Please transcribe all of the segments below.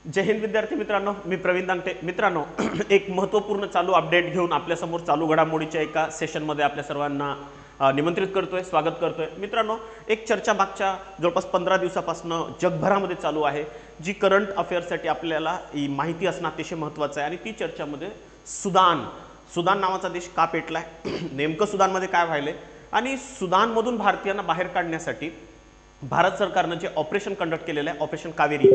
जय हिंद विद्यार्थी मित्रांनो, मी प्रवीण दांगटे. मित्रांनो, एक महत्त्वपूर्ण चालू अपडेट घेऊन आपल्यासमोर चालू घडामोडीच्या एका सेशनमध्ये आपल्या सर्वांना निमंत्रित करतोय, स्वागत करतोय. मित्रांनो, एक चर्चा मागच्या जवळपास 15 दिवसापासून जगभरामध्ये चालू आहे, जी करंट अफेअर्ससाठी आपल्याला माहिती असणं अतिशय महत्त्वाचं आहे. आणि ती चर्चामध्ये सुदान नावाचा देश का पेटलाय, नेमकं सुदानमध्ये काय व्हायलंय आणि सुदानमधून भारतीयांना बाहेर काढण्यासाठी भारत सरकारनं जे ऑपरेशन कंडक्ट केलेलं आहे, ऑपरेशन कावेरी,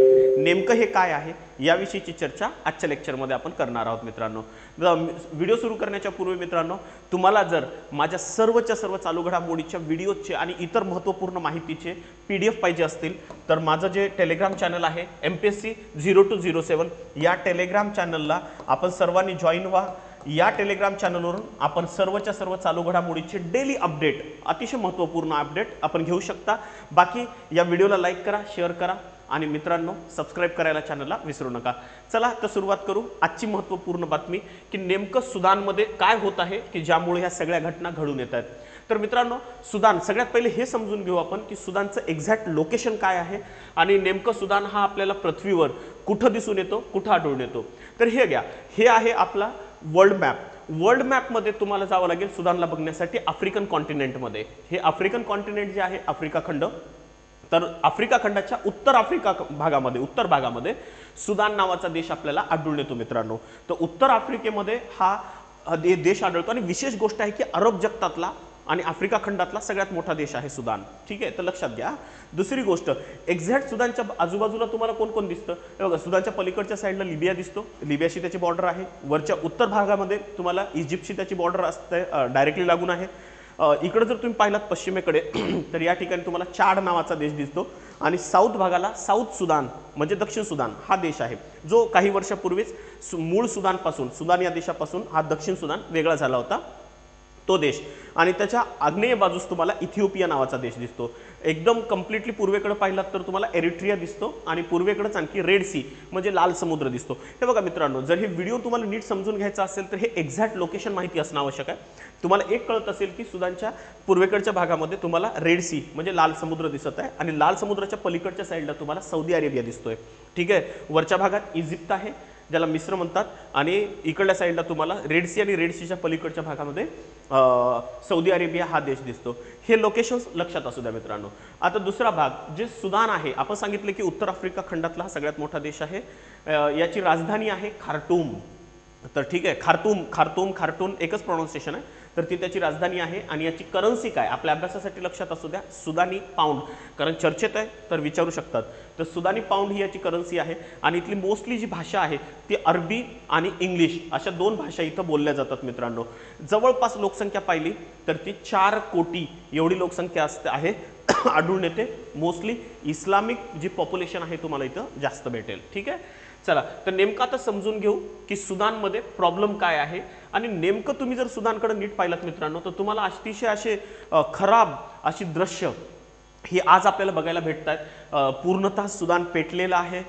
नेमकं हे काय आहे याविषयीची चर्चा आजच्या लेक्चरमध्ये आपण करणार आहोत. मित्रांनो, व्हिडिओ सुरू करण्याच्या पूर्वी मित्रांनो, तुम्हाला जर माझ्या सर्वच्या सर्व चालू घडामोडीच्या व्हिडिओचे आणि इतर महत्त्वपूर्ण माहितीचे PDF पाहिजे असतील तर माझं जे टेलिग्राम चॅनल आहे MPSC 0207 या टेलिग्राम चॅनलला आपण सर्वांनी जॉईन व्हा. या टेलिग्राम चॅनलवरून आपण सर्वच्या सर्व चालू घडामोडीचे डेली अपडेट, अतिशय महत्त्वपूर्ण अपडेट आपण घेऊ शकता. बाकी या व्हिडिओला लाईक करा, शेअर करा आणि मित्रांनो सबस्क्राईब करायला चॅनलला विसरू नका. चला तर सुरुवात करू. आजची महत्त्वपूर्ण बातमी की नेमकं सुदानमध्ये काय होत आहे की ज्यामुळे ह्या सगळ्या घटना घडून येत आहेत. तर मित्रांनो, सुदान, सगळ्यात पहिले हे समजून घेऊ आपण की सुदानचं एक्झॅक्ट लोकेशन काय आहे आणि नेमकं सुदान हा आपल्याला पृथ्वीवर कुठं दिसून येतो, कुठं आढळून येतो. तर हे घ्या, हे आहे आपला वर्ल्ड मॅप. वर्ल्ड मॅपमध्ये तुम्हाला जावं लागेल सुदानला बघण्यासाठी आफ्रिकन कॉन्टिनेंटमध्ये. हे आफ्रिकन कॉन्टिनेंट जे आहे, आफ्रिका खंड, तर आफ्रिका खंडाच्या उत्तर भागामध्ये सुदान नावाचा देश आपल्याला आढळून येतो. मित्रांनो, तर उत्तर आफ्रिकेमध्ये हा देश आढळतो आणि विशेष गोष्ट आहे की अरब जगतातला आणि आफ्रिका खंडातला सगळ्यात मोठा देश आहे सुदान. ठीक आहे, तर लक्षात घ्या. दुसरी गोष्ट, एक्झॅक्ट सुदानच्या आजूबाजूला तुम्हाला कोण कोण दिसतं हे बघा. सुदानच्या पलीकडच्या साईडला लिबिया दिसतो, लिबियाशी त्याची बॉर्डर आहे. वरच्या उत्तर भागामध्ये तुम्हाला इजिप्तशी त्याची बॉर्डर असते, डायरेक्टली लागून आहे. इकडे जर तुम्ही पाहिलात पश्चिमेकडे तर या ठिकाणी तुम्हाला चाड नावाचा देश दिसतो आणि साऊथ भागाला साऊथ सुदान म्हणजे दक्षिण सुदान हा देश आहे, जो काही वर्षापूर्वीच मूळ सुदान या देशापासून हा दक्षिण सुदान वेगळा झाला होता, तो देश. आणि त्याच्या आग्नेय बाजूस तुम्हाला इथिओपिया नावाचा देश दिसतो. एकदम कम्प्लिटली पूर्वेकडे पाहिलात तर तुम्हाला एरिट्रिया दिसतो आणि पूर्वेकडेच आणखी रेड सी म्हणजे लाल समुद्र दिसतो. हे बघा मित्रांनो, जर हे व्हिडिओ तुम्हाला नीट समजून घ्यायचा असेल तर हे एक्झॅक्ट लोकेशन माहिती असणं आवश्यक आहे. तुम्हाला एक कळत असेल की सुदानच्या पूर्वेकडच्या भागामध्ये तुम्हाला रेड सी म्हणजे लाल समुद्र दिसत आहे आणि लाल समुद्राच्या पलीकडच्या साईडला तुम्हाला सौदी अरेबिया दिसतोय. ठीक आहे, वरच्या भागात इजिप्त आहे ज्याला मिस्र म्हणतात आणि इकडल्या साईडला तुम्हाला रेड सी आणि रेड सीच्या पलीकडच्या भागामध्ये सौदी अरेबिया हा देश दिसतो. हे लोकेशन्स लक्षात असू द्या मित्रांनो. आता दुसरा भाग जे सुदान आहे, आपण सांगितले की उत्तर आफ्रिका खंडातला हा सगळ्यात मोठा देश आहे. याची राजधानी आहे खार्टूम. तर ठीक आहे, खार्टूम एकच प्रोनाउन्सिएशन आहे, तर ती त्याची राजधानी आहे. आणि याची करन्सी काय आपल्या अभ्यासासाठी लक्षात असू द्या, सुदानी पाऊंड, कारण चर्चेत आहे तर विचारू शकतात. तर सुदानी पाऊंड ही याची करन्सी आहे. आणि इथली मोस्टली जी भाषा आहे ती अरबी आणि इंग्लिश अशा दोन भाषा इथं बोलल्या जातात. मित्रांनो, जवळपास लोकसंख्या पाहिली तर ती 4 कोटी एवढी लोकसंख्या आहे आढळून येते. मोस्टली इस्लामिक जी पॉप्युलेशन आहे तुम्हाला इथं जास्त भेटेल. ठीक आहे, चला तर नेमकं आता समजून घेऊ की सुदानमध्ये प्रॉब्लेम काय आहे. आणि नेमकं तुम्ही जर सुदानकडे नीट पाहिलात मित्रांनो तर तुम्हाला अतिशय असे खराब अशी दृश्य ही आज आपल्याला बघायला भेटत आहेत. पूर्णतः सुदान पेटलेलं आहे.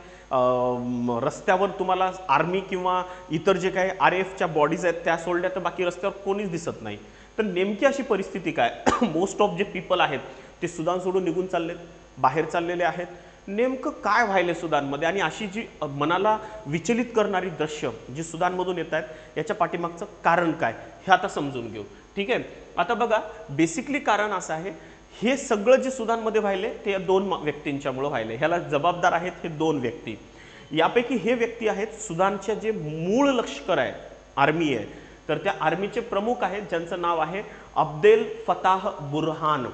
रस्त्यावर तुम्हाला आर्मी किंवा इतर जे काही RAFच्या बॉडीज आहेत त्या सोडल्या तर बाकी रस्त्यावर कोणीच दिसत नाही. तर नेमकी अशी परिस्थिती काय, मोस्ट ऑफ जे पीपल आहेत ते सुदान सोडून निघून चाललेत, बाहेर चाललेले आहेत. नेमकं काय व्हायलंय सुदानमध्ये आणि अशी जी मनाला विचलित करणारी दृश्य जी सुदानमधून येत आहेत याच्या पाठीमागचं कारण काय हे आता समजून घेऊ. ठीक आहे, आता बघा, बेसिकली कारण असं आहे, हे सगळं जे सुदानमध्ये व्हायले ते 2 व्यक्तींच्यामुळे व्हायले. ह्याला जबाबदार आहेत हे 2 व्यक्ती. यापैकी हे व्यक्ती आहेत सुदानचे जे मूळ लष्कर आहे, आर्मी आहे, तर त्या आर्मीचे प्रमुख आहेत ज्यांचं नाव आहे अब्देल फताह बुरहान.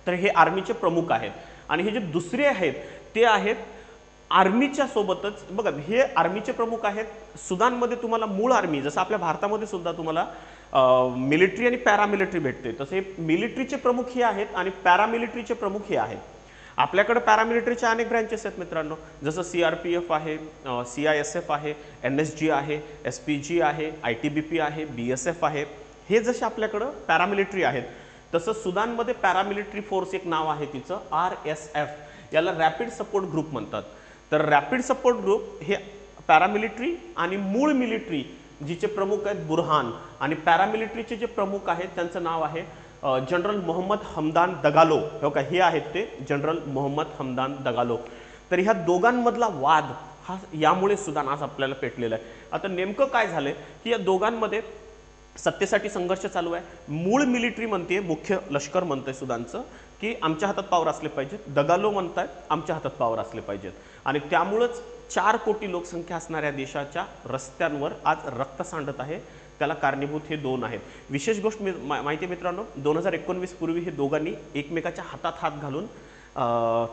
तर हे आर्मीचे प्रमुख आहेत. आणि हे जे दुसरे आहेत ते आहेत आर्मीच्या सोबतच, बघा हे आर्मीचे प्रमुख आहेत. सुदानमध्ये तुम्हाला मूळ आर्मी, जसं आपल्या भारतामध्ये सुद्धा तुम्हाला मिलिटरी आणि पॅरामिलिटरी भेटते, तसे मिलिटरीचे प्रमुख हे आहेत आणि पॅरामिलिटरीचे प्रमुख हे आहेत. आपल्याकडे पॅरामिलिटरीच्या अनेक ब्रँचेस आहेत मित्रांनो, जसं CRPF आहे, CISF आहे, NSG आहे, SPG आहे, ITBP आहे, BSF आहे. हे जसे आपल्याकडं पॅरामिलिटरी आहेत तसं सुदानमध्ये पॅरामिलिटरी फोर्स एक नाव आहे तिचं RSF, याला रॅपिड सपोर्ट ग्रुप म्हणतात. तर रॅपिड सपोर्ट ग्रुप हे पॅरामिलिटरी आणि मूळ मिलिटरी जिचे प्रमुख आहेत बुरहान आणि पॅरामिलिटरीचे जे प्रमुख आहेत त्यांचं नाव आहे जनरल मोहम्मद हमदान दगालो. हे आहेत ते जनरल मोहम्मद हमदान दगालो. तर ह्या दोघांमधला वाद हा यामुळे सुद्धा आज आपल्याला पेटलेला आहे. आता नेमकं काय झालंय की या दोघांमध्ये सत्तेसाठी संघर्ष चालू आहे. मूळ मिलिटरी म्हणते, मुख्य लष्कर म्हणतंय सुदानचं की आमच्या हातात पावर असले पाहिजेत, दगालो म्हणतायत आमच्या हातात पावर असले पाहिजेत. आणि त्यामुळंच 4 कोटी लोकसंख्या असणाऱ्या देशाच्या रस्त्यांवर आज रक्त सांडत आहे. त्याला कारणीभूत हे दोन आहेत. विशेष गोष्ट माहिती मित्रांनो, 2019 पूर्वी हे दोघांनी एकमेकाच्या हातात हात घालून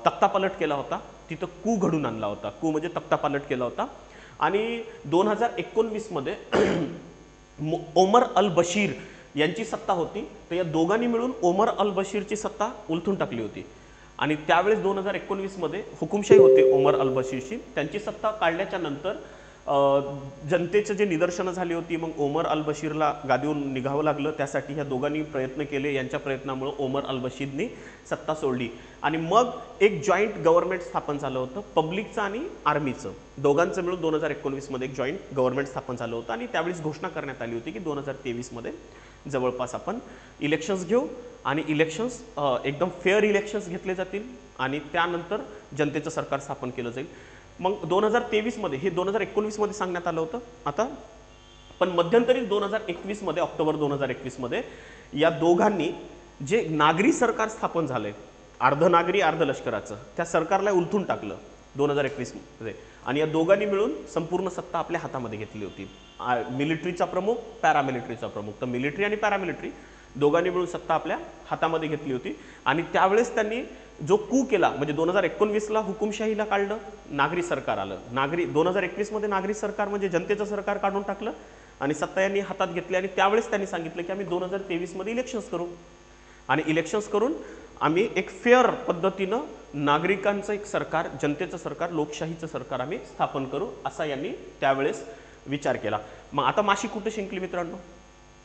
तख्तापालट केला होता. तिथं कू घडून आणला होता. कू म्हणजे तख्तापालट केला होता. आणि 2019 मध्ये ओमर अल बशीर यांची सत्ता होती, तर या दोघांनी मिळून ओमर अल बशीरची सत्ता उलथून टाकली होती. आणि त्यावेळेस 2019 मध्ये हुकुमशाही होते ओमर अल बशीरची. त्यांची सत्ता काढल्याच्या नंतर जनतेचं जे निदर्शनं झाली होती, मग ओमर अल बशीरला गादीवरून निघावं लागलं. त्यासाठी ह्या दोघांनी प्रयत्न केले. यांच्या प्रयत्नामुळे ओमर अल बशीरनी सत्ता सोडली आणि मग एक जॉईंट गव्हर्नमेंट स्थापन झालं होतं, पब्लिकचं आणि आर्मीचं दोघांचं मिळून 2019 मध्ये एक जॉईंट गव्हर्नमेंट स्थापन झालं होतं. आणि त्यावेळेस घोषणा करण्यात आली होती की 2023 मध्ये जवळपास आपण इलेक्शन्स घेऊ आणि इलेक्शन्स एकदम फेअर इलेक्शन्स घेतले जातील आणि त्यानंतर जनतेचं सरकार स्थापन केलं जाईल. मग 2023 मध्ये, हे 2019 मध्ये सांगण्यात आलं होतं. आता पण मध्यंतरी 2021 मध्ये, ऑक्टोबर 2021 मध्ये या दोघांनी जे नागरी सरकार स्थापन झालंय, अर्ध नागरी अर्ध लष्कराचं, त्या सरकारला उलथून टाकलं 2021 मध्ये. आणि या दोघांनी मिळून संपूर्ण सत्ता आपल्या हातामध्ये घेतली होती. मिलिटरीचा प्रमुख, पॅरामिलिटरीचा प्रमुख, तर मिलिटरी आणि पॅरामिलिटरी दोघांनी मिळून सत्ता आपल्या हातामध्ये घेतली होती. आणि त्यावेळेस त्यांनी जो कू केला, म्हणजे 2019ला हुकुमशाहीला काढलं, नागरी सरकार आलं. 2021 मध्ये नागरी सरकार म्हणजे जनतेचं सरकार काढून टाकलं आणि सत्ता यांनी हातात घेतली. आणि त्यावेळेस त्यांनी सांगितलं की आम्ही 2023 मध्ये इलेक्शन्स करू आणि इलेक्शन्स करून आम्ही एक फेअर पद्धतीनं नागरिकांचं एक सरकार, जनतेचं सरकार, लोकशाहीचं सरकार आम्ही स्थापन करू, असा यांनी त्यावेळेस विचार केला. मग आता माशी कुठे शिंकली मित्रांनो?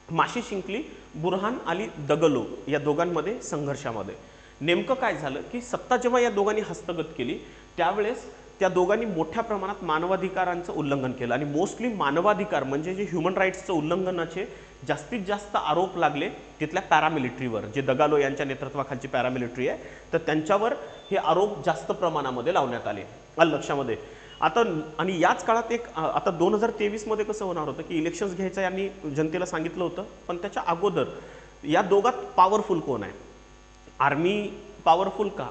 माशी शिंकली बुरहान आणि दगलो या दोघांमध्ये संघर्षामध्ये. नेमकं काय झालं की सत्ता जेव्हा या दोघांनी हस्तगत केली त्यावेळेस त्या दोघांनी मोठ्या प्रमाणात मानवाधिकारांचं उल्लंघन केलं. आणि मोस्टली मानवाधिकार म्हणजे जे ह्युमन राईट्सचं उल्लंघनाचे जास्तीत जास्त आरोप लागले तिथल्या पॅरामिलिटरीवर, जे दगालो यांच्या नेतृत्वाखालची पॅरामिलिटरी आहे, तर त्यांच्यावर हे आरोप जास्त प्रमाणामध्ये लावण्यात आले. लक्षामध्ये आता. आणि याच काळात एक आता 2023 मध्ये कसं होणार होतं की इलेक्शन्स घ्यायचं यांनी जनतेला सांगितलं होतं, पण त्याच्या अगोदर या दोघात पॉवरफुल कोण आहे? आर्मी पॉवरफुल का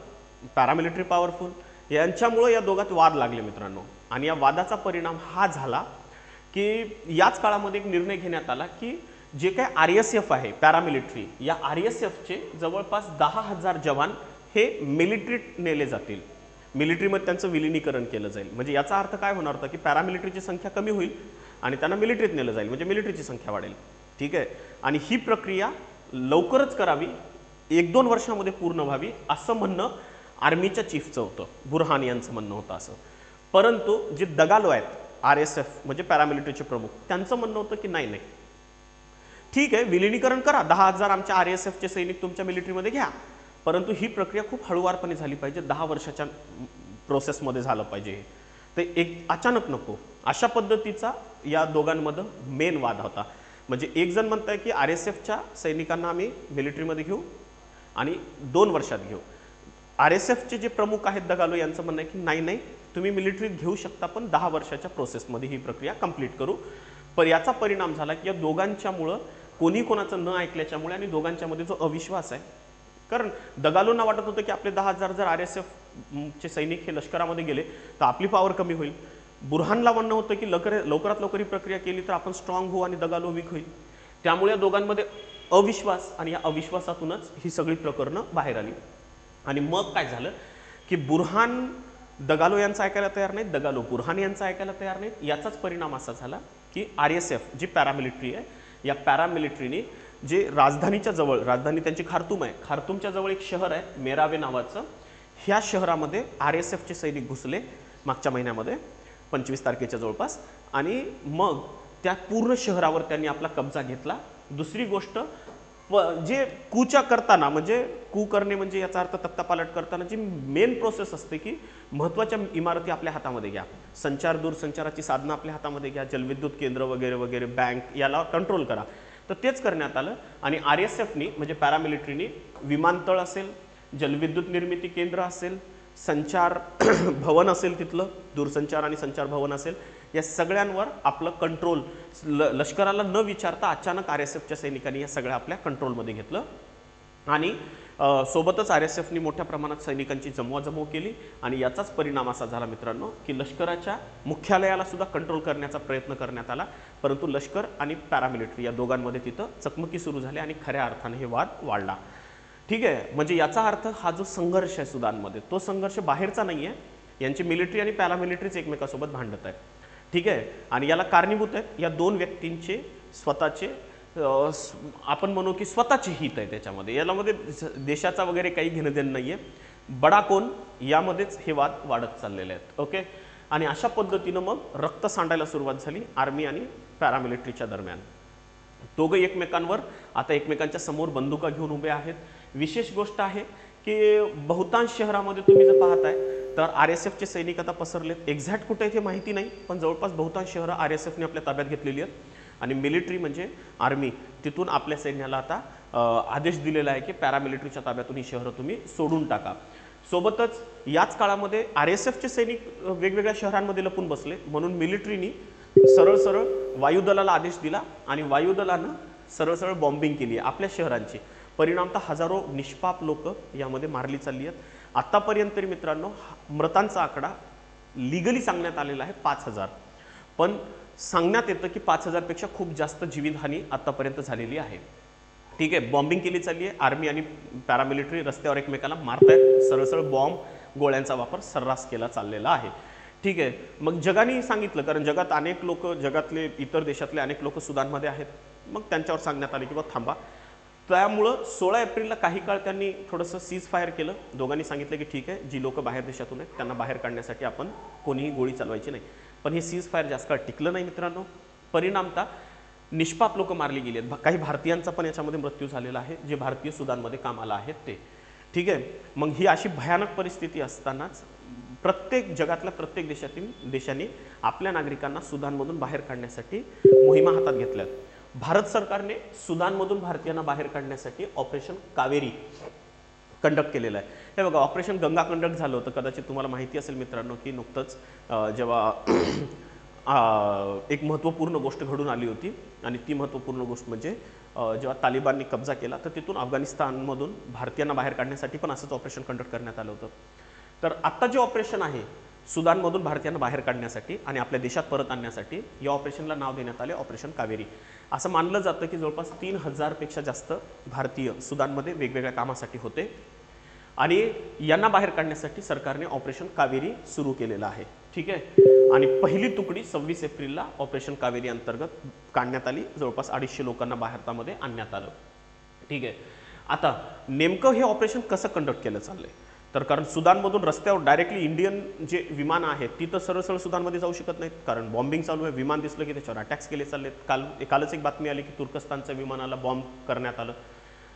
पॅरामिलिटरी पॉवरफुल? यांच्यामुळे या दोघात वाद लागले मित्रांनो. आणि या वादाचा परिणाम हा झाला की याच काळामध्ये एक निर्णय घेण्यात आला की जे काय RSF आहे पॅरामिलिटरी, या RSFचे जवळपास 10,000 जवान हे मिलिटरीत नेले जातील. मिलिटरीमध्ये त्यांचं विलिनीकरण केलं जाईल. म्हणजे याचा अर्थ काय होणार होता की पॅरामिलिटरीची संख्या कमी होईल आणि त्यांना मिलिटरीत नेलं जाईल, म्हणजे मिलिटरीची संख्या वाढेल. ठीक आहे. आणि ही प्रक्रिया लवकरच करावी, 1-2 वर्षामध्ये पूर्ण व्हावी, असं म्हणणं आर्मीच्या चीफचं होतं, बुरहान यांचं म्हणणं होतं असं. परंतु जे दगालो आहेत RSF म्हणजे पॅरामिलिटरीचे प्रमुख, त्यांचं म्हणणं होतं की नाही, ठीक आहे, विलिनीकरण करा, 10,000 आमच्या RSFचे सैनिक तुमच्या मिलिटरीमध्ये घ्या, परंतु ही प्रक्रिया खूप हळूवारपणे झाली पाहिजे, 10 वर्षाच्या प्रोसेसमध्ये झालं पाहिजे, ते एक अचानक नको. अशा पद्धतीचा या दोघांमध्ये मेन वाद होता. म्हणजे एक जण म्हणताय की RSFच्या सैनिकांना आम्ही मिलिटरीमध्ये घेऊ आणि 2 वर्षात घेऊ. RSFचे जे प्रमुख आहेत दगालो यांचं म्हणणं आहे की नाही, तुम्ही मिलिटरीत घेऊ शकता, पण 10 वर्षाच्या प्रोसेसमध्ये ही प्रक्रिया कंप्लीट करू. पण याचा परिणाम झाला की या दोघांच्यामुळं कोणी कोणाचं न ऐकल्याच्यामुळे आणि दोघांच्यामध्ये जो अविश्वास आहे, कारण दगालोंना वाटत होतं की आपले 10,000 जर RSFचे सैनिक हे लष्करामध्ये गेले तर आपली पॉवर कमी होईल. बुरहानला म्हणणं होतं की लवकरात लवकर ही प्रक्रिया केली तर आपण स्ट्रॉंग होऊ आणि दगालो वीक होईल. त्यामुळे या दोघांमध्ये अविश्वास, आणि या अविश्वासातूनच ही सगळी प्रकरणं बाहेर आली. आणि मग काय झालं की बुरहान दगालो यांचं ऐकायला तयार नाहीत, दगालो बुरहान यांचं ऐकायला तयार नाहीत. याचाच परिणाम असा झाला की RSF जी पॅरामिलिटरी आहे, या पॅरामिलिटरीने जे राजधानीच्या जवळ, राजधानी त्यांची खार्तूम आहे, खार्तूमच्या जवळ एक शहर आहे मेरावे नावाचं, ह्या शहरामध्ये RSFचे सैनिक घुसले मागच्या महिन्यामध्ये 25 तारखेच्या जवळपास. आणि मग त्या पूर्ण शहरावर त्यांनी आपला कब्जा घेतला. दुसरी गोष्ट, जे कूच्या करताना, म्हणजे कू करणे म्हणजे याचा अर्थ तख्तापालट करताना जी मेन प्रोसेस असते की महत्त्वाच्या इमारती आपल्या हातामध्ये घ्या, संचार दूरसंचाराची साधनं आपल्या हातामध्ये घ्या, जलविद्युत केंद्र वगैरे वगैरे, बँक, याला कंट्रोल करा, तर तेच करण्यात आलं. आणि RSFनी म्हणजे पॅरामिलिटरीनी विमानतळ असेल, जलविद्युत निर्मिती केंद्र असेल, संचार भवन असेल, तिथलं दूरसंचार आणि संचार भवन असेल, या सगळ्यांवर आपलं कंट्रोल लष्कराला न विचारता अचानक RSFच्या सैनिकांनी या सगळ्या आपल्या कंट्रोलमध्ये घेतलं आणि सोबतच RSFनी मोठ्या प्रमाणात सैनिकांची जमवाजमव केली आणि याचाच परिणाम असा झाला मित्रांनो की लष्कराच्या मुख्यालयाला सुद्धा कंट्रोल करण्याचा प्रयत्न करण्यात आला, परंतु लष्कर आणि पॅरामिलिटरी या दोघांमध्ये तिथं चकमकी सुरू झाली आणि खऱ्या अर्थाने हे वाद वाढला. ठीक आहे, म्हणजे याचा अर्थ हा जो संघर्ष आहे सुदानमध्ये तो संघर्ष बाहेरचा नाही आहे, यांची मिलिटरी आणि पॅरामिलिटरीच एकमेकांसोबत भांडत आहेत. ठीक आहे, आणि याला कारणीभूत आहेत या दोन व्यक्तींचे स्वतःचे आपण म्हणू की स्वतःचे हित आहे त्याच्यामध्ये, यामध्ये देशाचा वगैरे काही घेणं देणं नाही आहे. बडा कोण यामध्येच हे वाद वाढत चाललेले आहेत. ओके, आणि अशा पद्धतीनं मग रक्त सांडायला सुरुवात झाली आर्मी आणि पॅरामिलिटरीच्या दरम्यान. दोघं एकमेकांवर आता एकमेकांच्या समोर बंदुका घेऊन उभे आहेत. विशेष गोष्ट आहे की बहुतांश शहरामध्ये तुम्ही जर पाहताय तर RSFचे सैनिक आता पसरलेत. एक्झॅक्ट कुठे ते माहिती नाही, पण जवळपास बहुतांश शहरं RSFने आपल्या ताब्यात घेतलेली आहेत आणि मिलिटरी म्हणजे आर्मी तिथून आपल्या सैन्याला आता आदेश दिलेला आहे की पॅरामिलिटरीच्या ताब्यातून ही शहरं तुम्ही सोडून टाका. सोबतच याच काळामध्ये RSFचे सैनिक वेगवेगळ्या शहरांमध्ये लपून बसले, म्हणून मिलिटरीनी सरळ सरळ वायुदलाला आदेश दिला आणि वायुदलानं सरळ सरळ बॉम्बिंग केली आहे आपल्या शहरांची. परिणामतः हजारो निष्पाप लोक यामध्ये मारली चालली आहेत. आतापर्यंत तरी मित्रांनो मृतांचा आकडा लिगली सांगण्यात आलेला आहे 5000, पण सांगण्यात येतं की 5000 पेक्षा खूप जास्त जीवितहानी आतापर्यंत झालेली आहे. ठीक आहे, बॉम्बिंग केली चालली आहे. आर्मी आणि पॅरामिलिटरी रस्त्यावर एकमेकांना मारतायत, सरळ सरळ बॉम्ब गोळ्यांचा वापर सर्रास केला चाललेला आहे. ठीक आहे, मग जगाने सांगितलं, कारण जगात अनेक लोक, जगातले इतर देशातले अनेक लोक सुदानमध्ये आहेत, मग त्यांच्यावर सांगण्यात आले की बा थांबा. त्यामुळं 16 एप्रिलला काही काळ त्यांनी थोडंसं सीज फायर केलं. दोघांनी सांगितलं की ठीक आहे, जी लोक बाहेर देशातून आहेत त्यांना बाहेर काढण्यासाठी आपण कोणीही गोळी चालवायची नाही. पण हे सीज फायर जास्त काळ टिकलं नाही मित्रांनो. परिणामतः निष्पाप लोक मारली गेली आहेत. काही भारतीयांचा पण याच्यामध्ये मृत्यू झालेला आहे, जे भारतीय सुदानमध्ये कामाला आहेत ते. ठीक आहे, मग ही अशी भयानक परिस्थिती असतानाच प्रत्येक जगातल्या प्रत्येक देशांनी आपल्या नागरिकांना सुदानमधून बाहेर काढण्यासाठी मोहिमा हातात घेतल्यात. भारत सरकारने सुदानमधून भारतीयांना बाहेर काढण्यासाठी ऑपरेशन कावेरी कंडक्ट केलेलं आहे. हे बघा, ऑपरेशन गंगा कंडक्ट झालं होतं. कदाचित तुम्हाला माहिती असेल मित्रांनो की नुकतंच जेव्हा एक महत्त्वपूर्ण गोष्ट घडून आली होती आणि ती महत्त्वपूर्ण गोष्ट म्हणजे जेव्हा तालिबानने कब्जा केला तर तिथून अफगाणिस्तानमधून भारतीयांना बाहेर काढण्यासाठी पण असंच ऑपरेशन कंडक्ट करण्यात आलं होतं. तर आत्ता जे ऑपरेशन आहे सुदानमधून भारतीयांना बाहेर काढण्यासाठी आणि आपल्या देशात परत आणण्यासाठी, या ऑपरेशनला नाव देण्यात आले ऑपरेशन कावेरी. असं मानलं जातं की जवळपास 3000 पेक्षा जास्त भारतीय सुदानमध्ये वेगवेगळ्या कामासाठी होते आणि यांना बाहेर काढण्यासाठी सरकारने ऑपरेशन कावेरी सुरू केलेलं आहे. ठीक आहे, आणि पहिली तुकडी 26 एप्रिलला ऑपरेशन कावेरी अंतर्गत काढण्यात आली. जवळपास 250 लोकांना भारतामध्ये आणण्यात आलं. ठीक आहे, आता नेमकं हे ऑपरेशन कसं कंडक्ट केलं चाललंय, तर कारण सुदानमधून रस्त्यावर डायरेक्टली इंडियन जे विमानं आहेत ती तर सरळ सरळ सुदानमध्ये जाऊ शकत नाहीत, कारण बॉम्बिंग चालू आहे. विमान दिसलं की त्याच्यावर अटॅक्स केले चाललेत. कालच एक बातमी आली की तुर्कस्तानच्या विमानाला बॉम्ब करण्यात आलं,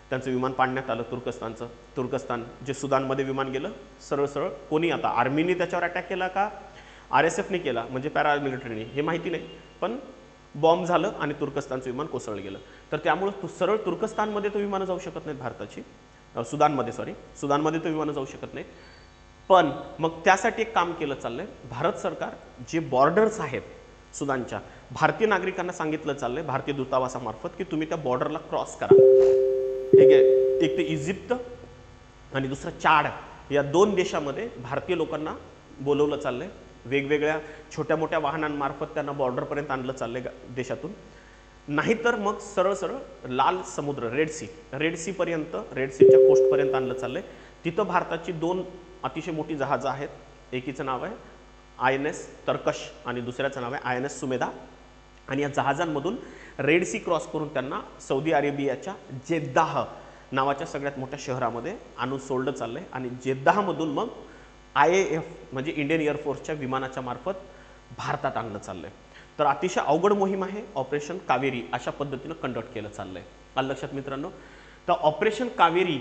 त्यांचं विमान पाडण्यात आलं तुर्कस्तानचं. तुर्कस्तान जे सुदानमध्ये विमान गेलं सरळ सरळ, कोणी आता आर्मीने त्याच्यावर अटॅक केला का RSFने केला म्हणजे पॅरामिलिटरीने हे माहिती नाही, पण बॉम्ब झालं आणि तुर्कस्तानचं विमान कोसळलं गेलं. तर त्यामुळं सरळ तुर्कस्तानमध्ये तो विमानं जाऊ शकत नाहीत भारताची, सुदानमध्ये तो विमानं जाऊ शकत नाहीत. पण मग त्यासाठी एक काम केलं चाललंय. भारत सरकार जे बॉर्डर्स आहेत सुदानच्या, भारतीय नागरिकांना सांगितलं चाललंय भारतीय दूतावासामार्फत की तुम्ही त्या बॉर्डरला क्रॉस करा. ठीक आहे, एक ते इजिप्त आणि दुसरं चाड या 2 देशामध्ये भारतीय लोकांना बोलवलं चाललंय. वेगवेगळ्या छोट्या मोठ्या वाहनांमार्फत त्यांना बॉर्डरपर्यंत आणलं चाललंय देशातून. नाहीतर मग सरळ सरळ लाल समुद्र, रेड सीपर्यंत, रेड सीच्या कोस्टपर्यंत आणलं चाललंय. तिथं भारताची 2 अतिशय मोठी जहाजं आहेत. एकीचं नाव आहे INS तर्कश आणि दुसऱ्याचं नाव आहे INS सुमेधा. आणि या जहाजांमधून रेड सी क्रॉस करून त्यांना सौदी अरेबियाच्या जेद्दाह नावाच्या सगळ्यात मोठ्या शहरामध्ये आणून सोडलं चाललंय आणि जेद्दाहमधून मग IAF म्हणजे इंडियन एअरफोर्सच्या विमानाच्या मार्फत भारतात आणलं चाललंय. तर अतिशय अवघड मोहीम आहे ऑपरेशन कावेरी, अशा पद्धतीनं कंडक्ट केलं चाललंय. आलं लक्षात मित्रांनो. तर ऑपरेशन कावेरी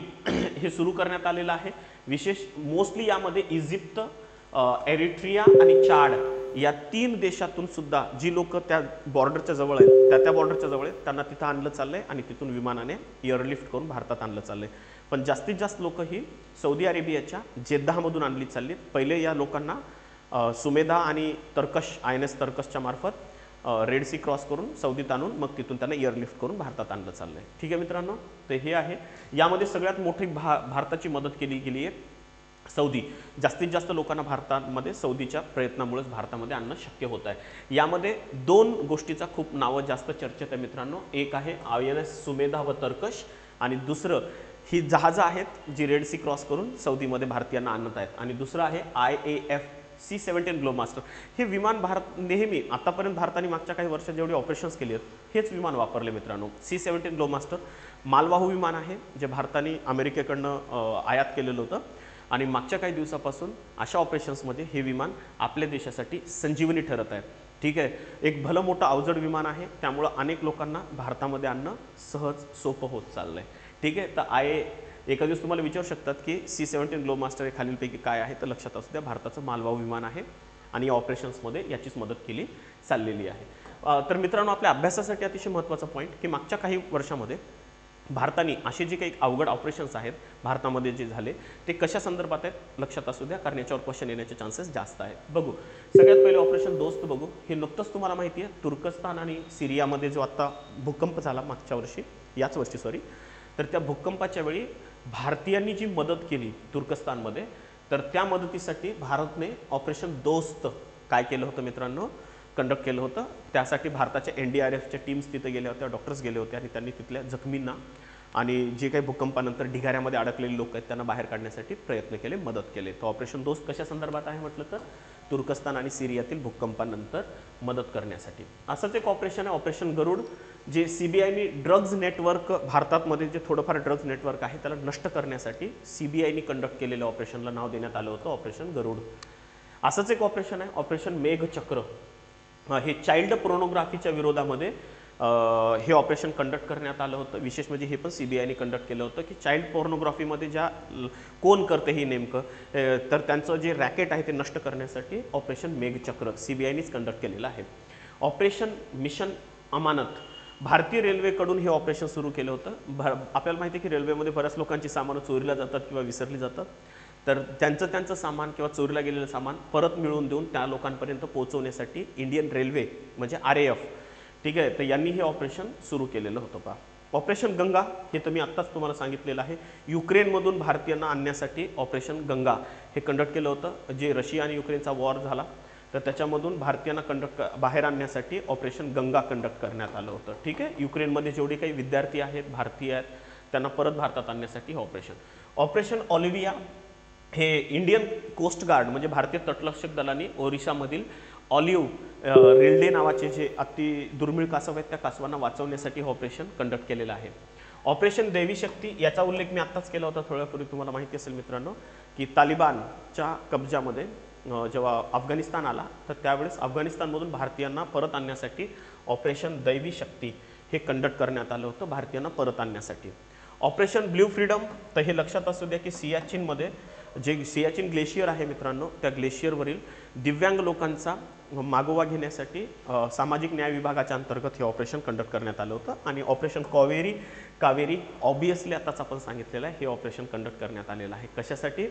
हे सुरू करण्यात आलेलं आहे. विशेष मोस्टली यामध्ये इजिप्त, एरिट्रिया आणि चाड या 3 देशातून सुद्धा जी लोक त्या बॉर्डरच्या जवळ आहेत त्या बॉर्डरच्या जवळ आहेत त्यांना तिथं आणलं चाललंय आणि तिथून विमानाने एअरलिफ्ट करून भारतात आणलं चाललंय. पण जास्तीत जास्त लोक ही सौदी अरेबियाच्या जेद्दाहमधून आणली चालली. पहिले या लोकांना सुमेधा आणि तर्कश INS तर्कशच्या मार्फत रेड सी क्रॉस करून सौदीत आणून मग तिथून त्यांना एअरलिफ्ट करून भारतात आणलं चाललंय. ठीक आहे मित्रांनो, तर हे आहे. यामध्ये सगळ्यात मोठी भारताची मदत केली गेली आहे सौदी. जास्तीत जास्त लोकांना भारतामध्ये सौदीच्या प्रयत्नामुळेच भारतामध्ये आणणं शक्य होत आहे. यामध्ये 2 गोष्टीचा खूप नावं जास्त चर्चेत आहे मित्रांनो. एक आहे INS सुमेधा व तर्कश आणि दुसरं ही जहाजं आहेत जी रेड सी क्रॉस करून सौदीमध्ये भारतीयांना आणत आहेत आणि दुसरं आहे IAF C-17 ग्लोमास्टर. हे विमान भारत नेहमी आतापर्यंत भारताने मागच्या काही वर्षात जेवढे ऑपरेशन्स केले आहेत हेच विमान वापरले मित्रांनो. C-17 ग्लोमास्टर मालवाहू विमान आहे जे भारताने अमेरिकेकडनं आयात केलेलं होतं आणि मागच्या काही दिवसापासून अशा ऑपरेशन्समध्ये हे विमान आपल्या देशासाठी संजीवनी ठरत आहे. ठीक आहे, एक भलं मोठं अवजड विमान आहे, त्यामुळं अनेक लोकांना भारतामध्ये आणणं सहज सोपं होत चाललं आहे. ठीक आहे, तर एका दिवस तुम्हाला विचारू शकतात की C-17 ग्लोमास्टर हे खालीलपैकी काय आहे, तर लक्षात असू द्या भारताचं मालवाहू विमान आहे आणि या ऑपरेशन्समध्ये याचीच मदत केली चाललेली आहे. तर मित्रांनो, आपल्या अभ्यासासाठी अतिशय महत्त्वाचा पॉईंट की मागच्या काही वर्षामध्ये भारताने असे जे काही अवघड ऑपरेशन्स आहेत भारतामध्ये जे झाले ते कशा संदर्भात आहेत लक्षात असू द्या, कारण याच्यावर क्वेश्चन येण्याचे चान्सेस जास्त आहेत. बघू, सगळ्यात पहिले ऑपरेशन दोस्त बघू. हे नुकतंच तुम्हाला माहिती आहे तुर्कस्तान आणि सिरियामध्ये जो आता भूकंप झाला मागच्या वर्षी, याच वर्षी सॉरी, तर त्या भूकंपाच्या वेळी भारतीयांनी जी मदत केली तुर्कस्तानमध्ये, तर त्या मदतीसाठी भारतने ऑपरेशन दोस्त काय केलं होतं मित्रांनो, कंडक्ट केलं होतं. त्यासाठी भारताच्या NDRFच्या टीम्स तिथे गेल्या होत्या, डॉक्टर्स गेले होते आणि त्यांनी तिथल्या जखमींना आणि जे काही भूकंपानंतर ढिगाऱ्यामध्ये अडकलेले लोक आहेत त्यांना बाहेर काढण्यासाठी प्रयत्न केले, मदत केले. तर ऑपरेशन दोस्त कशा संदर्भात आहे म्हटलं तर तुर्कस्तान आणि सिरियातील भूकंपानंतर मदत करण्यासाठी. असंच एक ऑपरेशन आहे ऑपरेशन गरुड, जे CBIने ड्रग्ज नेटवर्क भारतामध्ये जे थोडंफार ड्रग्ज नेटवर्क आहे त्याला नष्ट करण्यासाठी CBIने कंडक्ट केलेल्या ऑपरेशनला नाव देण्यात आलं होतं ऑपरेशन गरुड. असंच एक ऑपरेशन आहे ऑपरेशन मेघचक्र. हे चाइल्ड पोर्नोग्राफीच्या विरोधामध्ये हे ऑपरेशन कंडक्ट करण्यात आलं होतं. विशेष म्हणजे हे पण CBIने कंडक्ट केलं होतं की चाइल्ड पोर्नोग्राफीमध्ये ज्या कोण करते हे नेमकं, तर त्यांचं जे रॅकेट आहे ते नष्ट करण्यासाठी ऑपरेशन मेघचक्र CBIनेच कंडक्ट केलेलं आहे. ऑपरेशन मिशन अमानत, भारतीय रेल्वेकडून हे ऑपरेशन सुरू केलं होतं. आपल्याला माहिती आहे की रेल्वेमध्ये बऱ्याच लोकांची सामानं चोरीला जातात किंवा विसरली जातात, तर त्यांचं सामान किंवा चोरीला गेलेलं सामान परत मिळवून देऊन त्या लोकांपर्यंत पोहोचवण्यासाठी इंडियन रेल्वे म्हणजे RAF, ठीक आहे, तर यांनी हे ऑपरेशन सुरू केलेलं होतं. पहा, ऑपरेशन गंगा हे तर मी आत्ताच तुम्हाला सांगितलेलं आहे. युक्रेनमधून भारतीयांना आणण्यासाठी ऑपरेशन गंगा हे कंडक्ट केलं होतं. जे रशिया आणि युक्रेनचा वॉर झाला तर त्याच्यामधून भारतीयांना बाहेर आणण्यासाठी ऑपरेशन गंगा कंडक्ट करण्यात आलं होतं. ठीक आहे, युक्रेनमध्ये जेवढे काही विद्यार्थी आहेत भारतीय आहेत त्यांना परत भारतात आणण्यासाठी हे ऑपरेशन ऑलिव्हिया हे इंडियन कोस्ट गार्ड म्हणजे भारतीय तटरक्षक दलाने ओरिसामधील ऑलिव्ह रिल्डे नावाचे जे अति दुर्मिळ कासव आहेत त्या कासवांना वाचवण्यासाठी हे ऑपरेशन कंडक्ट केलेलं आहे. ऑपरेशन दैवी शक्ती याचा उल्लेख मी आत्ताच केला होता थोड्यापूर्वी, तुम्हाला माहिती असेल मित्रांनो की तालिबानच्या कब्जामध्ये जेव्हा अफगाणिस्तान आला तर त्यावेळेस अफगाणिस्तानमधून भारतीयांना परत आणण्यासाठी ऑपरेशन दैवी शक्ती हे कंडक्ट करण्यात आलं होतं भारतीयांना परत आणण्यासाठी. ऑपरेशन ब्ल्यू फ्रीडम, तर हे लक्षात असू द्या की सियाचीनमध्ये जे सियाचीन ग्लेशियर आहे मित्रांनो, त्या ग्लेशियरवरील दिव्यांग लोकांचा मागोवा घेण्यासाठी सामाजिक न्याय विभागाच्या अंतर्गत हे ऑपरेशन कंडक्ट करण्यात आलं होतं. आणि ऑपरेशन कावेरी ऑब्वियसली आताच आपण सांगितलेलं आहे, हे ऑपरेशन कंडक्ट करण्यात आलेलं आहे. कशासाठी,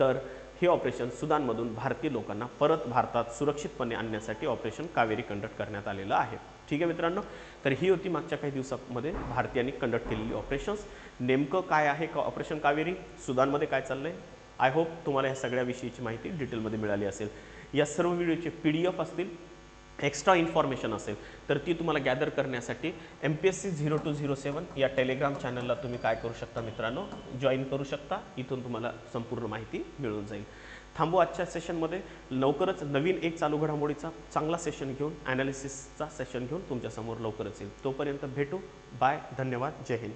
तर हे ऑपरेशन सुदानमधून भारतीय लोकांना परत भारतात सुरक्षितपणे आणण्यासाठी ऑपरेशन कावेरी कंडक्ट करण्यात आलेलं आहे. ठीक आहे मित्रांनो, तर ही होती मागच्या काही दिवसांमध्ये भारतीयांनी कंडक्ट केलेली ऑपरेशन्स. नेमकं काय आहे का ऑपरेशन कावेरी, सुदानमध्ये काय चाललं आहे, आय होप तुम्हाला या सगळ्याविषयीची माहिती डिटेलमध्ये मिळाली असेल. या सर्व व्हिडिओचे PDF असतील, एक्स्ट्रा इन्फॉर्मेशन असेल तर ती तुम्हाला गॅदर करण्यासाठी MPSC 0207 या टेलिग्राम चॅनलला तुम्ही काय करू शकता मित्रांनो, जॉईन करू शकता. इथून तुम्हाला संपूर्ण माहिती मिळून जाईल. थांबू आजच्या सेशनमध्ये. लवकरच नवीन एक चालू घडामोडीचा चांगला सेशन घेऊन, ॲनालिसिसचा सेशन घेऊन तुमच्यासमोर लवकरच येईल. तोपर्यंत भेटू. बाय, धन्यवाद, जय हिंद.